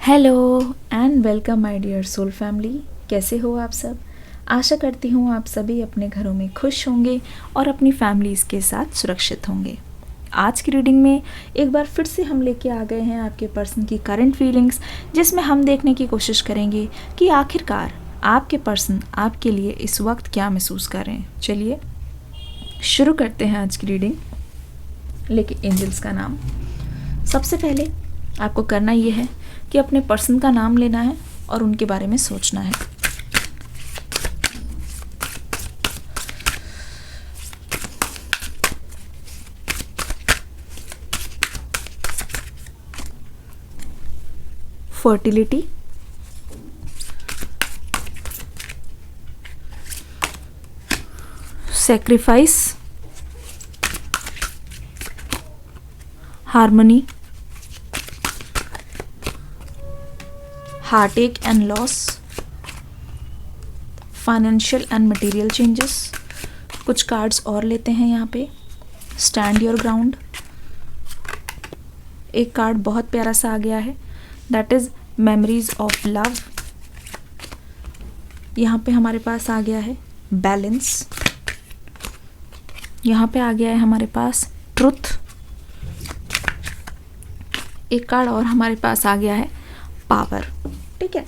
Hello and welcome my dear soul family. कैसे हो आप सब? आशा करती हूँ आप सभी अपने घरों में खुश होंगे और अपनी फैमिलीज़ के साथ सुरक्षित होंगे। आज की रीडिंग में एक बार फिर से हम लेके आ गए हैं आपके पर्सन की करंट फीलिंग्स, जिसमें हम देखने की कोशिश करेंगे कि आखिरकार आपके पर्सन आपके लिए इस वक्त क्या महसूस कर रहे हैं। चलिए शुरू करते हैं आज की रीडिंग। लेकिन एंजल्स का नाम, सबसे पहले आपको करना ये है कि अपने पर्सन का नाम लेना है और उनके बारे में सोचना है। Fertility, sacrifice, harmony, heartache and loss, financial and material changes. कुछ कार्ड्स और लेते हैं यहाँ पे। स्टैंड योर ग्राउंड, एक कार्ड बहुत प्यारा सा आ गया है, that is memories of love. यहाँ पे हमारे पास आ गया है बैलेंस। यहाँ पे आ गया है हमारे पास ट्रुथ। एक कार्ड और हमारे पास आ गया है पावर। ठीक है,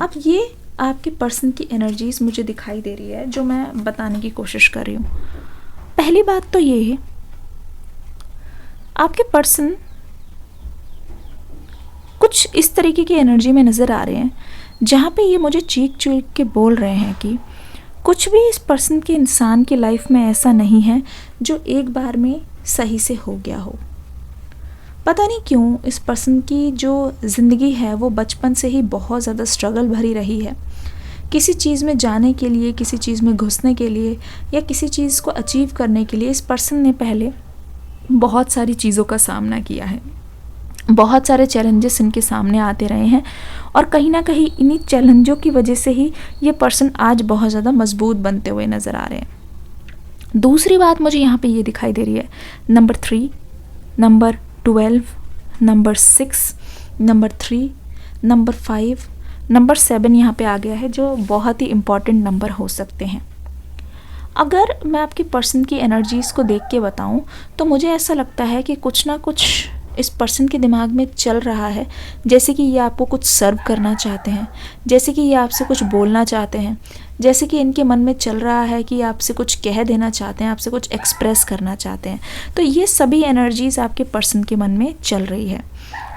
अब ये आपके पर्सन की एनर्जीज मुझे दिखाई दे रही है जो मैं बताने की कोशिश कर रही हूँ। पहली बात तो ये है, आपके पर्सन कुछ इस तरीके की एनर्जी में नज़र आ रहे हैं जहाँ पे ये मुझे चीख चीख के बोल रहे हैं कि कुछ भी इस पर्सन के इंसान की लाइफ में ऐसा नहीं है जो एक बार में सही से हो गया हो। पता नहीं क्यों इस पर्सन की जो ज़िंदगी है वो बचपन से ही बहुत ज़्यादा स्ट्रगल भरी रही है। किसी चीज़ में जाने के लिए, किसी चीज़ में घुसने के लिए या किसी चीज़ को अचीव करने के लिए इस पर्सन ने पहले बहुत सारी चीज़ों का सामना किया है। बहुत सारे चैलेंजेस इनके सामने आते रहे हैं और कहीं ना कहीं इन्हीं चैलेंजों की वजह से ही ये पर्सन आज बहुत ज़्यादा मजबूत बनते हुए नज़र आ रहे हैं। दूसरी बात मुझे यहाँ पे ये दिखाई दे रही है, number 3, number 12, number 6, number 3, number 5, number 7 यहाँ पे आ गया है, जो बहुत ही इम्पॉर्टेंट नंबर हो सकते हैं। अगर मैं आपकी पर्सन की एनर्जीज़ को देख के बताऊँ तो मुझे ऐसा लगता है कि कुछ ना कुछ इस पर्सन के दिमाग में चल रहा है, जैसे कि ये आपको कुछ सर्व करना चाहते हैं, जैसे कि ये आपसे कुछ बोलना चाहते हैं, जैसे कि इनके मन में चल रहा है कि आपसे कुछ कह देना चाहते हैं, आपसे कुछ एक्सप्रेस करना चाहते हैं। तो ये सभी एनर्जीज़ आपके पर्सन के मन में चल रही है।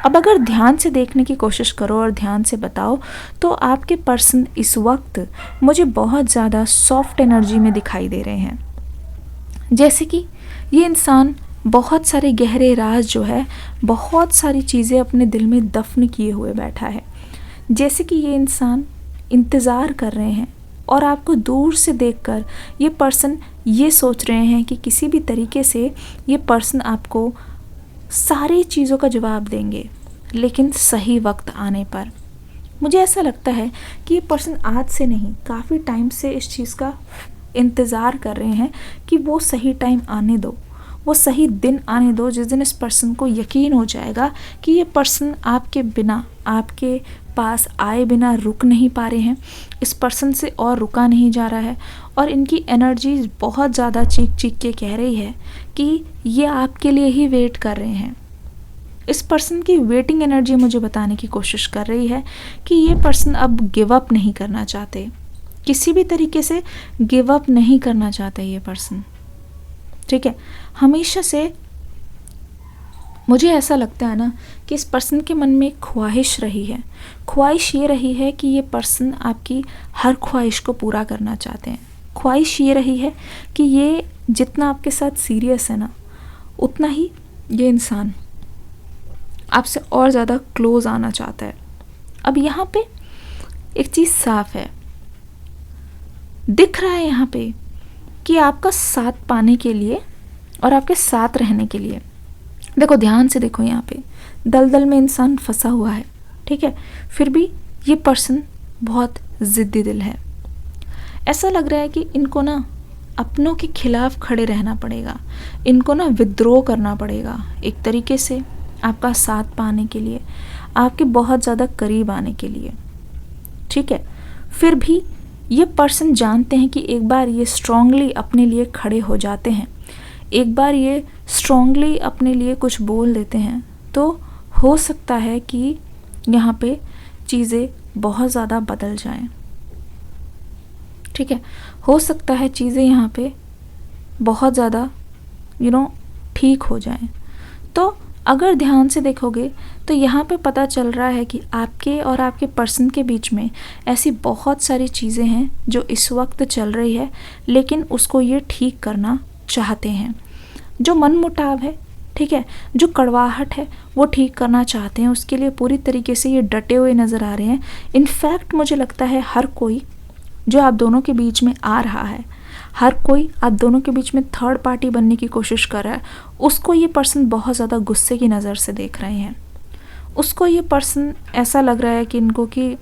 अब अगर ध्यान से देखने की कोशिश करो और ध्यान से बताओ तो आपके पर्सन इस वक्त मुझे बहुत ज़्यादा सॉफ्ट एनर्जी में दिखाई दे रहे हैं, जैसे कि ये इंसान बहुत सारे गहरे राज जो है, बहुत सारी चीज़ें अपने दिल में दफन किए हुए बैठा है। जैसे कि ये इंसान इंतज़ार कर रहे हैं और आपको दूर से देखकर ये पर्सन ये सोच रहे हैं कि किसी भी तरीके से ये पर्सन आपको सारी चीज़ों का जवाब देंगे, लेकिन सही वक्त आने पर। मुझे ऐसा लगता है कि ये पर्सन आज से नहीं, काफ़ी टाइम से इस चीज़ का इंतज़ार कर रहे हैं कि वो सही टाइम आने दो, वो सही दिन आने दो जिस दिन इस पर्सन को यकीन हो जाएगा कि ये पर्सन आपके बिना, आपके पास आए बिना रुक नहीं पा रहे हैं, इस पर्सन से और रुका नहीं जा रहा है और इनकी एनर्जी बहुत ज़्यादा चीख चीख के कह रही है कि ये आपके लिए ही वेट कर रहे हैं। इस पर्सन की वेटिंग एनर्जी मुझे बताने की कोशिश कर रही है कि ये पर्सन अब गिव अप नहीं करना चाहते, किसी भी तरीके से गिव अप नहीं करना चाहते ये पर्सन। ठीक है, हमेशा से मुझे ऐसा लगता है ना कि इस पर्सन के मन में एक ख्वाहिश रही है। ख्वाहिश ये रही है कि ये पर्सन आपकी हर ख्वाहिश को पूरा करना चाहते हैं। ख्वाहिश ये रही है कि ये जितना आपके साथ सीरियस है ना, उतना ही ये इंसान आपसे और ज़्यादा क्लोज आना चाहता है। अब यहाँ पे एक चीज़ साफ है, दिख रहा है यहाँ पे कि आपका साथ पाने के लिए और आपके साथ रहने के लिए, देखो ध्यान से देखो, यहाँ पे दलदल में इंसान फंसा हुआ है। ठीक है, फिर भी ये पर्सन बहुत ज़िद्दी दिल है। ऐसा लग रहा है कि इनको ना अपनों के खिलाफ खड़े रहना पड़ेगा, इनको ना विद्रोह करना पड़ेगा एक तरीके से। आपका साथ पाने के लिए, आपके बहुत ज़्यादा करीब आने के लिए, ठीक है। फिर भी ये पर्सन जानते हैं कि एक बार ये स्ट्रांगली अपने लिए खड़े हो जाते हैं, एक बार ये स्ट्रांगली अपने लिए कुछ बोल देते हैं, तो हो सकता है कि यहाँ पे चीज़ें बहुत ज़्यादा बदल जाएं, ठीक है। हो सकता है चीज़ें यहाँ पे बहुत ज़्यादा ठीक हो जाएं। तो अगर ध्यान से देखोगे तो यहाँ पे पता चल रहा है कि आपके और आपके पर्सन के बीच में ऐसी बहुत सारी चीज़ें हैं जो इस वक्त चल रही है, लेकिन उसको ये ठीक करना चाहते हैं। जो मनमुटाव है, ठीक है, जो कड़वाहट है, वो ठीक करना चाहते हैं। उसके लिए पूरी तरीके से ये डटे हुए नज़र आ रहे हैं। इनफैक्ट मुझे लगता है हर कोई जो आप दोनों के बीच में आ रहा है, हर कोई आप दोनों के बीच में थर्ड पार्टी बनने की कोशिश कर रहा है, उसको ये पर्सन बहुत ज़्यादा गुस्से की नज़र से देख रहे हैं। उसको ये पर्सन ऐसा लग रहा है कि इनको कि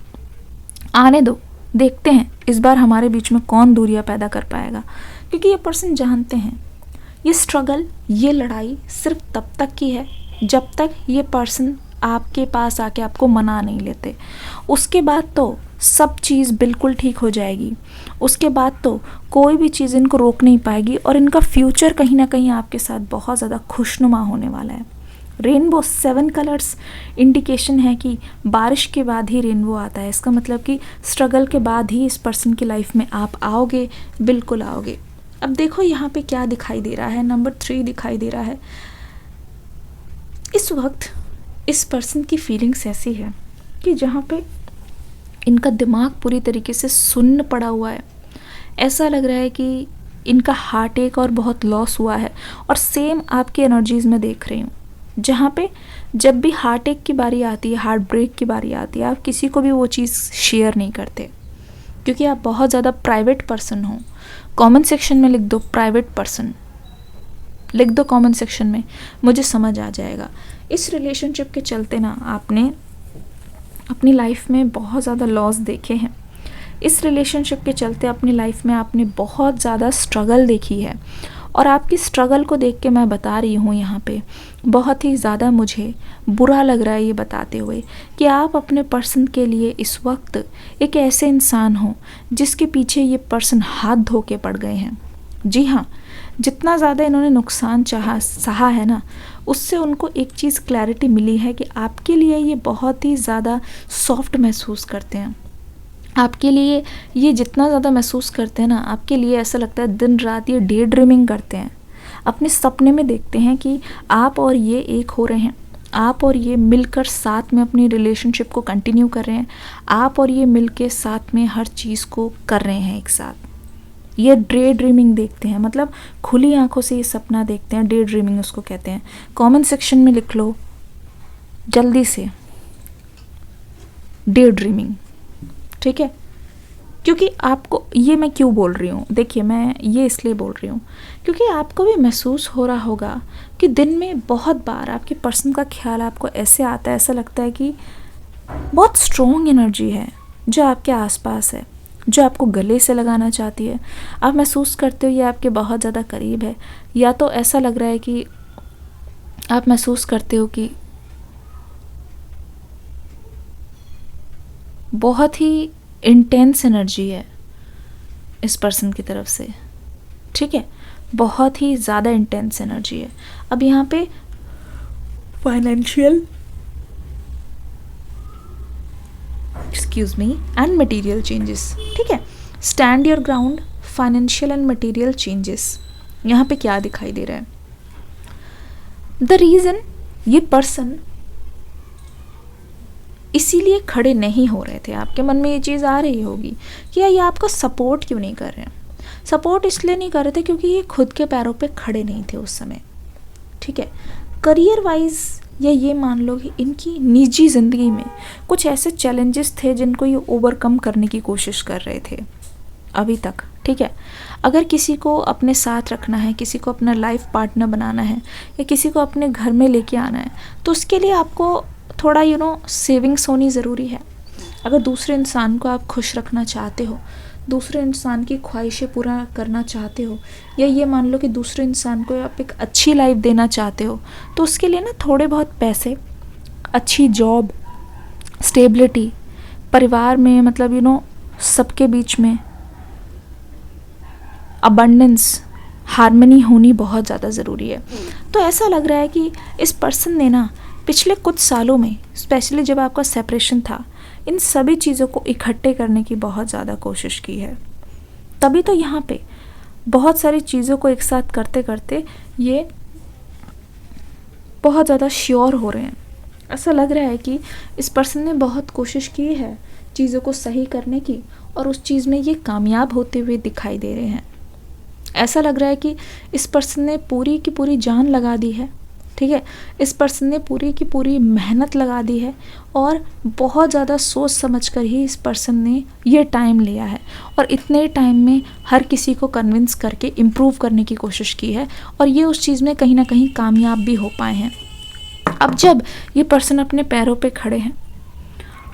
आने दो, देखते हैं इस बार हमारे बीच में कौन दूरियां पैदा कर पाएगा। क्योंकि ये पर्सन जानते हैं ये स्ट्रगल, ये लड़ाई सिर्फ तब तक की है जब तक ये पर्सन आपके पास आके आपको मना नहीं लेते। उसके बाद तो सब चीज़ बिल्कुल ठीक हो जाएगी। उसके बाद तो कोई भी चीज़ इनको रोक नहीं पाएगी और इनका फ्यूचर कहीं ना कहीं आपके साथ बहुत ज़्यादा खुशनुमा होने वाला है। रेनबो 7 कलर्स इंडिकेशन है कि बारिश के बाद ही रेनबो आता है। इसका मतलब कि स्ट्रगल के बाद ही इस पर्सन की लाइफ में आप आओगे, बिल्कुल आओगे। अब देखो यहाँ पे क्या दिखाई दे रहा है, नंबर 3 दिखाई दे रहा है। इस वक्त इस पर्सन की फीलिंग्स ऐसी है कि जहाँ पे इनका दिमाग पूरी तरीके से सुन्न पड़ा हुआ है। ऐसा लग रहा है कि इनका हार्ट एक और बहुत लॉस हुआ है। और सेम आपकी एनर्जीज़ में देख रही हूँ, जहाँ पे जब भी हार्ट एक की बारी आती है, हार्ट ब्रेक की बारी आती है, आप किसी को भी वो चीज़ शेयर नहीं करते क्योंकि आप बहुत ज़्यादा प्राइवेट पर्सन हो। कमेंट सेक्शन में लिख दो प्राइवेट पर्सन, लिख दो कमेंट सेक्शन में, मुझे समझ आ जाएगा। इस रिलेशनशिप के चलते ना आपने अपनी लाइफ में बहुत ज़्यादा लॉस देखे हैं। इस रिलेशनशिप के चलते अपनी लाइफ में आपने बहुत ज़्यादा स्ट्रगल देखी है। और आपकी स्ट्रगल को देख के मैं बता रही हूँ यहाँ पे, बहुत ही ज़्यादा मुझे बुरा लग रहा है ये बताते हुए कि आप अपने पर्सन के लिए इस वक्त एक ऐसे इंसान हो जिसके पीछे ये पर्सन हाथ धो के पड़ गए हैं। जी हाँ, जितना ज़्यादा इन्होंने नुकसान सहा है ना, उससे उनको एक चीज़ क्लैरिटी मिली है कि आपके लिए ये बहुत ही ज़्यादा सॉफ्ट महसूस करते हैं। आपके लिए ये जितना ज़्यादा महसूस करते हैं ना, आपके लिए ऐसा लगता है दिन रात ये डे ड्रीमिंग करते हैं। अपने सपने में देखते हैं कि आप और ये एक हो रहे हैं, आप और ये मिलकर साथ में अपनी रिलेशनशिप को कंटिन्यू कर रहे हैं, आप और ये मिलके साथ में हर चीज़ को कर रहे हैं एक साथ। ये डे ड्रीमिंग देखते हैं, मतलब खुली आंखों से ये सपना देखते हैं, डे ड्रीमिंग उसको कहते हैं। कमेंट सेक्शन में लिख लो जल्दी से डे ड्रीमिंग, ठीक है। क्योंकि आपको ये मैं क्यों बोल रही हूँ, देखिए मैं ये इसलिए बोल रही हूँ क्योंकि आपको भी महसूस हो रहा होगा कि दिन में बहुत बार आपके पर्सन का ख्याल आपको ऐसे आता है, ऐसा लगता है कि बहुत स्ट्रॉन्ग एनर्जी है जो आपके आसपास है, जो आपको गले से लगाना चाहती है। आप महसूस करते हो ये आपके बहुत ज़्यादा करीब है, या तो ऐसा लग रहा है कि आप महसूस करते हो कि बहुत ही इंटेंस एनर्जी है इस पर्सन की तरफ से, ठीक है, बहुत ही ज़्यादा इंटेंस एनर्जी है। अब यहाँ पे फाइनेंशियल एंड मटेरियल चेंजेस, ठीक है, stand your ground, financial and material changes. यहाँ पे क्या दिखाई दे रहा है, द रीज़न ये पर्सन इसीलिए खड़े नहीं हो रहे थे। आपके मन में ये चीज़ आ रही होगी कि ये आपको सपोर्ट क्यों नहीं कर रहे हैं। सपोर्ट इसलिए नहीं कर रहे थे क्योंकि ये खुद के पैरों पे खड़े नहीं थे उस समय, ठीक है। करियर वाइज या ये मान लो कि इनकी निजी ज़िंदगी में कुछ ऐसे चैलेंजेस थे जिनको ये ओवरकम करने की कोशिश कर रहे थे अभी तक, ठीक है। अगर किसी को अपने साथ रखना है, किसी को अपना लाइफ पार्टनर बनाना है या किसी को अपने घर में लेके आना है, तो उसके लिए आपको थोड़ा सेविंग्स होनी ज़रूरी है। अगर दूसरे इंसान को आप खुश रखना चाहते हो दूसरे इंसान की ख्वाहिशें पूरा करना चाहते हो, या ये मान लो कि दूसरे इंसान को आप एक अच्छी लाइफ देना चाहते हो, तो उसके लिए ना थोड़े बहुत पैसे, अच्छी जॉब, स्टेबिलिटी, परिवार में मतलब सबके बीच में अबंडेंस, हार्मनी होनी बहुत ज़्यादा ज़रूरी है। तो ऐसा लग रहा है कि इस पर्सन ने ना पिछले कुछ सालों में, स्पेशली जब आपका सेपरेशन था, इन सभी चीज़ों को इकट्ठे करने की बहुत ज़्यादा कोशिश की है। तभी तो यहाँ पे बहुत सारी चीज़ों को एक साथ करते करते ये बहुत ज़्यादा श्योर हो रहे हैं। ऐसा लग रहा है कि इस पर्सन ने बहुत कोशिश की है चीज़ों को सही करने की, और उस चीज़ में ये कामयाब होते हुए दिखाई दे रहे हैं। ऐसा लग रहा है कि इस पर्सन ने पूरी की पूरी जान लगा दी है, ठीक है। इस पर्सन ने पूरी की पूरी मेहनत लगा दी है, और बहुत ज़्यादा सोच समझकर ही इस पर्सन ने ये टाइम लिया है, और इतने टाइम में हर किसी को कन्विंस करके इम्प्रूव करने की कोशिश की है, और ये उस चीज़ में कहीं ना कहीं कामयाब भी हो पाए हैं। अब जब ये पर्सन अपने पैरों पे खड़े हैं,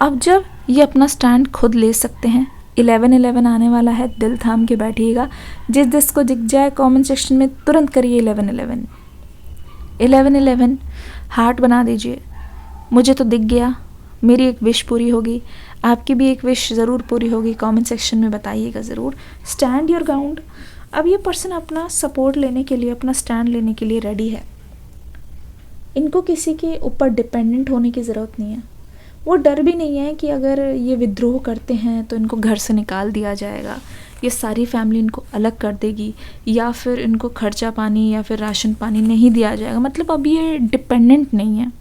अब जब ये अपना स्टैंड खुद ले सकते हैं, 11/11 आने वाला है, दिल थाम के बैठिएगा। जिस को दिख जाए कमेंट सेक्शन में तुरंत करिए 11/11 11/11 हार्ट बना दीजिए। मुझे तो दिख गया, मेरी एक विश पूरी होगी, आपकी भी एक विश ज़रूर पूरी होगी। कमेंट सेक्शन में बताइएगा ज़रूर। Stand your ground. अब ये पर्सन अपना सपोर्ट लेने के लिए, अपना स्टैंड लेने के लिए रेडी है। इनको किसी के ऊपर डिपेंडेंट होने की ज़रूरत नहीं है। वो डर भी नहीं है कि अगर ये विद्रोह करते हैं तो इनको घर से निकाल दिया जाएगा, ये सारी फैमिली इनको अलग कर देगी, या फिर इनको खर्चा पानी या फिर राशन पानी नहीं दिया जाएगा। मतलब अब ये डिपेंडेंट नहीं है,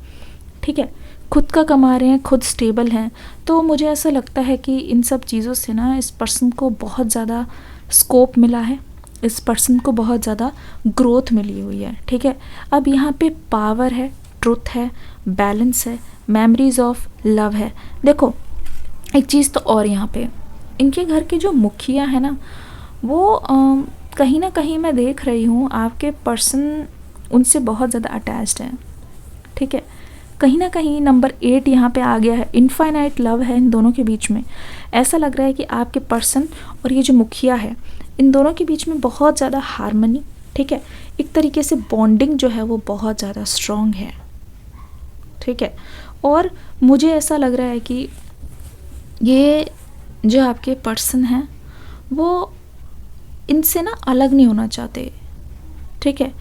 ठीक है। खुद का कमा रहे हैं, खुद स्टेबल हैं। तो मुझे ऐसा लगता है कि इन सब चीज़ों से ना इस पर्सन को बहुत ज़्यादा स्कोप मिला है, इस पर्सन को बहुत ज़्यादा ग्रोथ मिली हुई है, ठीक है। अब यहाँ पे पावर है, ट्रुथ है, बैलेंस है, मेमोरीज ऑफ लव है। देखो एक चीज़ तो और यहाँ पे इनके घर के जो मुखिया है ना, वो कहीं ना कहीं मैं देख रही हूँ आपके पर्सन उनसे बहुत ज़्यादा अटैच्ड है, ठीक है। कहीं ना कहीं नंबर 8 यहाँ पे आ गया है, इनफाइनाइट लव है इन दोनों के बीच में। ऐसा लग रहा है कि आपके पर्सन और ये जो मुखिया है, इन दोनों के बीच में बहुत ज़्यादा हार्मनी, ठीक है। एक तरीके से बॉन्डिंग जो है वो बहुत ज़्यादा स्ट्रॉन्ग है, ठीक है। और मुझे ऐसा लग रहा है कि ये जो आपके पर्सन हैं वो इनसे ना अलग नहीं होना चाहते, ठीक है।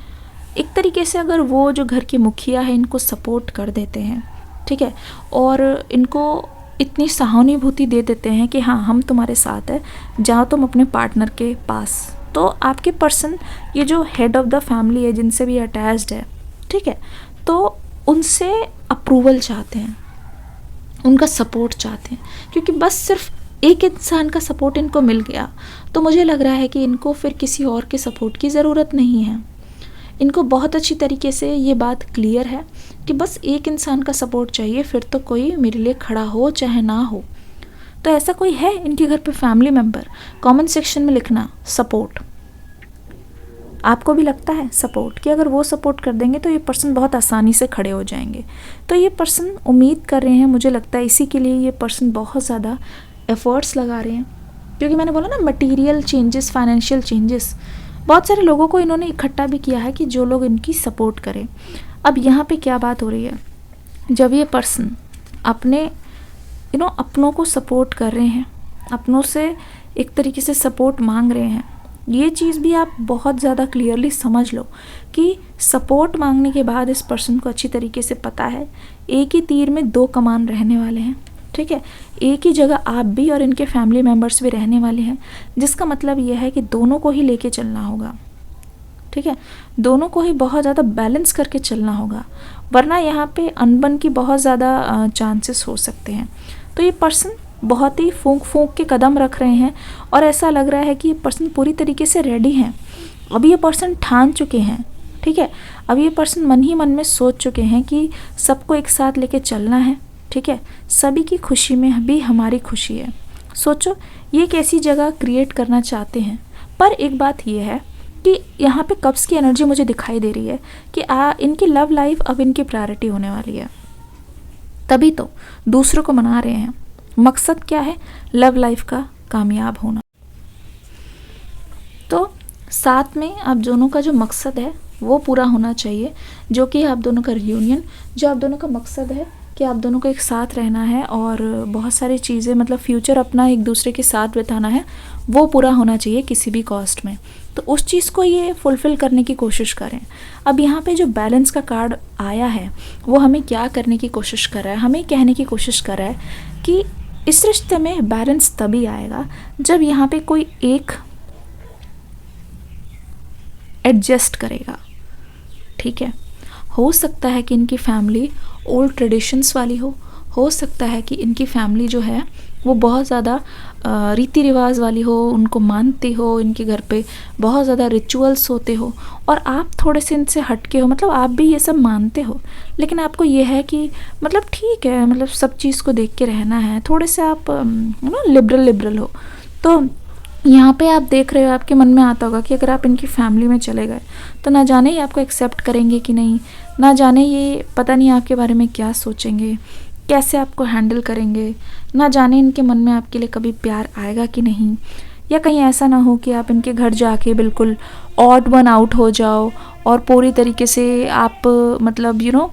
एक तरीके से अगर वो जो घर के मुखिया है इनको सपोर्ट कर देते हैं, ठीक है, और इनको इतनी सहानुभूति दे देते हैं कि हाँ हम तुम्हारे साथ है, जाओ तुम अपने पार्टनर के पास, तो आपके पर्सन ये जो हेड ऑफ द फैमिली है जिनसे भी अटैच्ड है, ठीक है, तो उनसे अप्रूवल चाहते हैं, उनका सपोर्ट चाहते हैं। क्योंकि बस सिर्फ एक इंसान का सपोर्ट इनको मिल गया तो मुझे लग रहा है कि इनको फिर किसी और के सपोर्ट की ज़रूरत नहीं है। इनको बहुत अच्छी तरीके से ये बात क्लियर है कि बस एक इंसान का सपोर्ट चाहिए, फिर तो कोई मेरे लिए खड़ा हो चाहे ना हो। तो ऐसा कोई है इनके घर पे फैमिली मेम्बर? कमेंट सेक्शन में लिखना सपोर्ट। आपको भी लगता है सपोर्ट कि अगर वो सपोर्ट कर देंगे तो ये पर्सन बहुत आसानी से खड़े हो जाएंगे? तो ये पर्सन उम्मीद कर रहे हैं, मुझे लगता है इसी के लिए ये पर्सन बहुत ज़्यादा एफर्ट्स लगा रहे हैं। क्योंकि मैंने बोला ना मटेरियल चेंजेस, फाइनेंशियल चेंजेस, बहुत सारे लोगों को इन्होंने इकट्ठा भी किया है कि जो लोग इनकी सपोर्ट करें। अब यहाँ पे क्या बात हो रही है, जब ये पर्सन अपने अपनों को सपोर्ट कर रहे हैं, अपनों से एक तरीके से सपोर्ट मांग रहे हैं, ये चीज़ भी आप बहुत ज़्यादा क्लियरली समझ लो कि सपोर्ट मांगने के बाद इस पर्सन को अच्छी तरीके से पता है एक ही तीर में दो कमान रहने वाले हैं, ठीक है। एक ही जगह आप भी और इनके फैमिली मेम्बर्स भी रहने वाले हैं, जिसका मतलब ये है कि दोनों को ही लेके चलना होगा, ठीक है। दोनों को ही बहुत ज़्यादा बैलेंस करके चलना होगा, वरना यहाँ पे अनबन की बहुत ज़्यादा चांसेस हो सकते हैं। तो ये पर्सन बहुत ही फूंक फूंक के कदम रख रहे हैं और ऐसा लग रहा है कि ये पर्सन पूरी तरीके से रेडी हैं। अब ये पर्सन ठान चुके हैं, ठीक है। अब ये पर्सन मन ही मन में सोच चुके हैं कि सबको एक साथ लेके चलना है, ठीक है। सभी की खुशी में भी हमारी खुशी है। सोचो ये एक ऐसी जगह क्रिएट करना चाहते हैं। पर एक बात ये है कि यहाँ पे कब्ज़ की एनर्जी मुझे दिखाई दे रही है कि इनकी लव लाइफ अब इनकी प्रायोरिटी होने वाली है, तभी तो दूसरों को मना रहे हैं। मकसद क्या है? लव लाइफ का कामयाब होना। साथ में आप दोनों का जो मकसद है वो पूरा होना चाहिए, जो कि आप दोनों का रियूनियन, जो आप दोनों का मकसद है कि आप दोनों को एक साथ रहना है और बहुत सारी चीज़ें मतलब फ्यूचर अपना एक दूसरे के साथ बिताना है, वो पूरा होना चाहिए किसी भी कॉस्ट में। तो उस चीज़ को ये फुलफ़िल करने की कोशिश करें। अब यहाँ पे जो बैलेंस का कार्ड आया है वो हमें क्या करने की कोशिश कर रहा है, हमें कहने की कोशिश कर रहा है कि इस रिश्ते में बैलेंस तभी आएगा जब यहाँ पे कोई एक एडजस्ट करेगा। ठीक है, हो सकता है कि इनकी फैमिली ओल्ड ट्रेडिशंस वाली हो सकता है कि इनकी फैमिली जो है वो बहुत ज़्यादा रीति रिवाज वाली हो, उनको मानती हो, इनके घर पे बहुत ज़्यादा रिचुअल्स होते हो और आप थोड़े से इनसे हटके हो, मतलब आप भी ये सब मानते हो लेकिन आपको ये है कि मतलब ठीक है, मतलब सब चीज़ को देख के रहना है, थोड़े से आप लिबरल हो। तो यहाँ पे आप देख रहे हो, आपके मन में आता होगा कि अगर आप इनकी फैमिली में चले गए तो ना जाने ये आपको एक्सेप्ट करेंगे कि नहीं, ना जाने ये पता नहीं आपके बारे में क्या सोचेंगे, कैसे आपको हैंडल करेंगे, ना जाने इनके मन में आपके लिए कभी प्यार आएगा कि नहीं, या कहीं ऐसा ना हो कि आप इनके घर जाके बिल्कुल ऑड वन आउट हो जाओ और पूरी तरीके से आप मतलब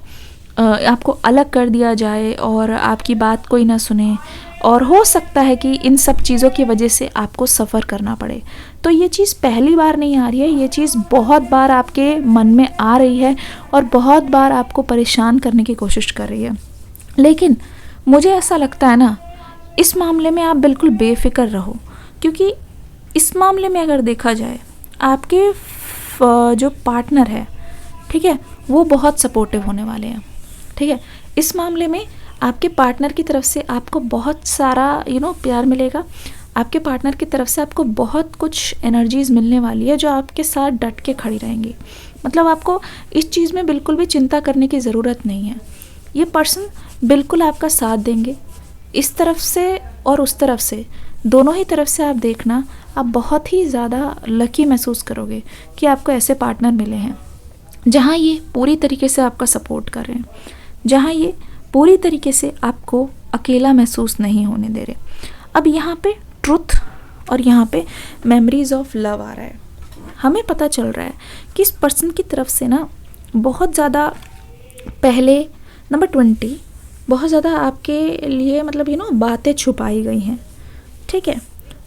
आपको अलग कर दिया जाए और आपकी बात कोई ना सुने, और हो सकता है कि इन सब चीज़ों की वजह से आपको सफ़र करना पड़े। तो ये चीज़ पहली बार नहीं आ रही है, ये चीज़ बहुत बार आपके मन में आ रही है और बहुत बार आपको परेशान करने की कोशिश कर रही है। लेकिन मुझे ऐसा लगता है ना, इस मामले में आप बिल्कुल बेफिक्र रहो, क्योंकि इस मामले में अगर देखा जाए आपके जो पार्टनर है, ठीक है, वो बहुत सपोर्टिव होने वाले हैं। ठीक है, इस मामले में आपके पार्टनर की तरफ से आपको बहुत सारा प्यार मिलेगा, आपके पार्टनर की तरफ से आपको बहुत कुछ एनर्जीज़ मिलने वाली है जो आपके साथ डट के खड़ी रहेंगी। मतलब आपको इस चीज़ में बिल्कुल भी चिंता करने की ज़रूरत नहीं है। ये पर्सन बिल्कुल आपका साथ देंगे, इस तरफ से और उस तरफ से, दोनों ही तरफ से आप देखना, आप बहुत ही ज़्यादा लकी महसूस करोगे कि आपको ऐसे पार्टनर मिले हैं जहाँ ये पूरी तरीके से आपका सपोर्ट कर रहे हैं, जहाँ ये पूरी तरीके से आपको अकेला महसूस नहीं होने दे रहे। अब यहाँ पे ट्रुथ और यहाँ पे मेमोरीज ऑफ लव आ रहा है। हमें पता चल रहा है कि इस पर्सन की तरफ से ना बहुत ज़्यादा पहले नंबर 20 बहुत ज़्यादा आपके लिए मतलब बातें छुपाई गई हैं, ठीक है,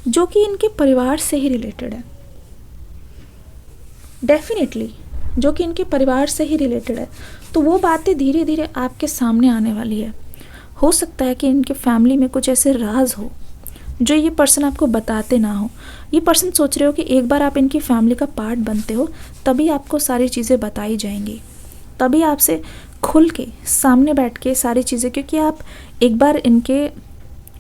जो कि इनके परिवार से ही रिलेटेड है, डेफिनेटली जो कि इनके परिवार से ही रिलेटेड है। तो वो बातें धीरे धीरे आपके सामने आने वाली है। हो सकता है कि इनके फैमिली में कुछ ऐसे राज हो जो ये पर्सन आपको बताते ना हो। ये पर्सन सोच रहे हो कि एक बार आप इनकी फैमिली का पार्ट बनते हो तभी आपको सारी चीज़ें बताई जाएंगी, तभी आपसे खुल के सामने बैठ के सारी चीज़ें, क्योंकि आप एक बार इनके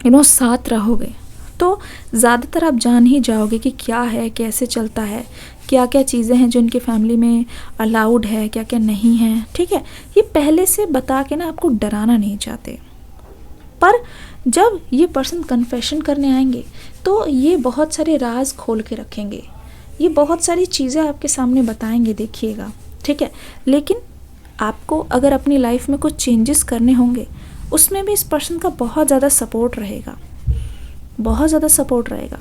साथ रहोगे तो ज़्यादातर आप जान ही जाओगे कि क्या है, कैसे चलता है, क्या क्या चीज़ें हैं जो इनकी फैमिली में अलाउड है, क्या क्या नहीं है। ठीक है, ये पहले से बता के ना आपको डराना नहीं चाहते, पर जब ये पर्सन कन्फेशन करने आएंगे तो ये बहुत सारे राज खोल के रखेंगे, ये बहुत सारी चीज़ें आपके सामने बताएंगे, देखिएगा। ठीक है, लेकिन आपको अगर अपनी लाइफ में कुछ चेंजेस करने होंगे उसमें भी इस पर्सन का बहुत ज़्यादा सपोर्ट रहेगा, बहुत ज़्यादा सपोर्ट रहेगा।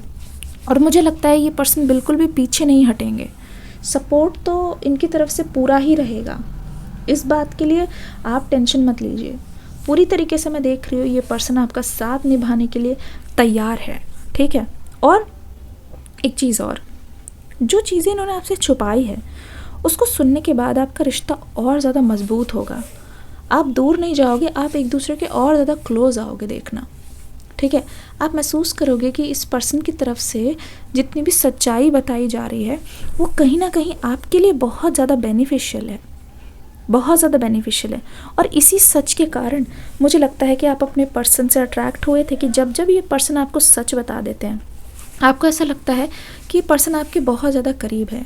और मुझे लगता है ये पर्सन बिल्कुल भी पीछे नहीं हटेंगे, सपोर्ट तो इनकी तरफ से पूरा ही रहेगा। इस बात के लिए आप टेंशन मत लीजिए, पूरी तरीके से मैं देख रही हूँ ये पर्सन आपका साथ निभाने के लिए तैयार है। ठीक है, और एक चीज़ और, जो चीज़ें इन्होंने आपसे छुपाई है उसको सुनने के बाद आपका रिश्ता और ज़्यादा मजबूत होगा, आप दूर नहीं जाओगे, आप एक दूसरे के और ज़्यादा क्लोज आओगे, देखना। ठीक है, आप महसूस करोगे कि इस पर्सन की तरफ से जितनी भी सच्चाई बताई जा रही है वो कहीं ना कहीं आपके लिए बहुत ज़्यादा बेनिफिशियल है, बहुत ज़्यादा बेनिफिशियल है। और इसी सच के कारण मुझे लगता है कि आप अपने पर्सन से अट्रैक्ट हुए थे कि जब जब ये पर्सन आपको सच बता देते हैं आपको ऐसा लगता है कि पर्सन आपके बहुत ज़्यादा करीब है,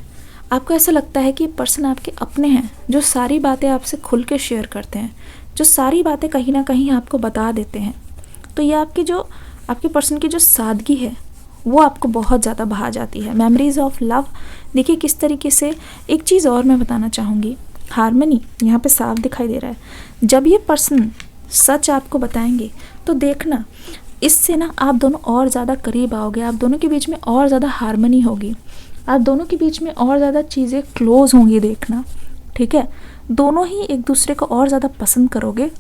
आपको ऐसा लगता है कि पर्सन आपके अपने हैं, जो सारी बातें आपसे खुल के शेयर करते हैं, जो सारी बातें कहीं ना कहीं आपको बता देते हैं। तो ये आपके पर्सन की जो सादगी है वो आपको बहुत ज़्यादा भा जाती है। मेमोरीज ऑफ लव, देखिए किस तरीके से। एक चीज़ और मैं बताना चाहूँगी, हार्मनी यहाँ पे साफ दिखाई दे रहा है। जब ये पर्सन सच आपको बताएंगे तो देखना, इससे ना आप दोनों और ज़्यादा करीब आओगे, आप दोनों के बीच में और ज़्यादा हार्मनी होगी, आप दोनों के बीच में और ज़्यादा चीज़ें क्लोज होंगी देखना, ठीक है। दोनों ही एक दूसरे को और ज़्यादा पसंद करोगे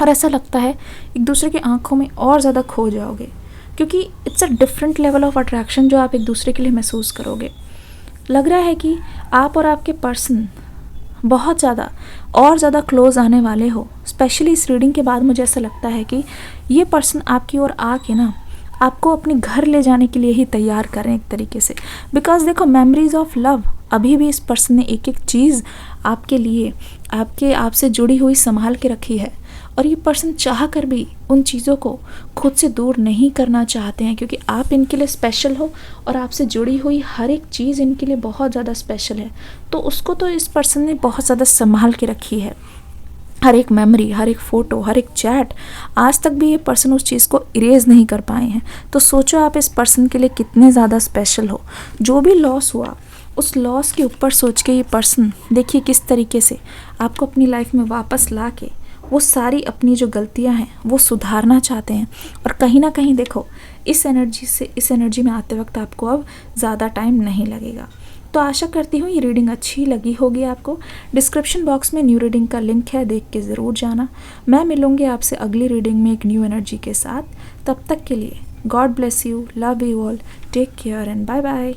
और ऐसा लगता है एक दूसरे की आंखों में और ज़्यादा खो जाओगे, क्योंकि it's a different level of attraction जो आप एक दूसरे के लिए महसूस करोगे। लग रहा है कि आप और आपके पर्सन बहुत ज़्यादा और ज़्यादा क्लोज आने वाले हो। स्पेशली इस रीडिंग के बाद मुझे ऐसा लगता है कि ये पर्सन आपकी ओर आके ना आपको अपने घर ले जाने के लिए ही तैयार करें एक तरीके से। बिकॉज देखो, मेमोरीज ऑफ लव, अभी भी इस पर्सन ने एक एक चीज़ आपके लिए, आपसे जुड़ी हुई संभाल के रखी है। और ये पर्सन चाह कर भी उन चीज़ों को खुद से दूर नहीं करना चाहते हैं, क्योंकि आप इनके लिए स्पेशल हो और आपसे जुड़ी हुई हर एक चीज़ इनके लिए बहुत ज़्यादा स्पेशल है। तो उसको तो इस पर्सन ने बहुत ज़्यादा संभाल के रखी है। हर एक मेमोरी, हर एक फ़ोटो, हर एक चैट, आज तक भी ये पर्सन उस चीज़ को इरेज नहीं कर पाए हैं। तो सोचो आप इस पर्सन के लिए कितने ज़्यादा स्पेशल हो। जो भी लॉस हुआ, उस लॉस के ऊपर सोच के ये पर्सन देखिए किस तरीके से आपको अपनी लाइफ में वापस ला के वो सारी अपनी जो गलतियां हैं वो सुधारना चाहते हैं। और कहीं ना कहीं देखो, इस एनर्जी में आते वक्त आपको अब ज़्यादा टाइम नहीं लगेगा। तो आशा करती हूँ ये रीडिंग अच्छी लगी होगी आपको। डिस्क्रिप्शन बॉक्स में न्यू रीडिंग का लिंक है, देख के ज़रूर जाना। मैं मिलूँगी आपसे अगली रीडिंग में एक न्यू एनर्जी के साथ। तब तक के लिए God bless you, love you all, take care and bye bye.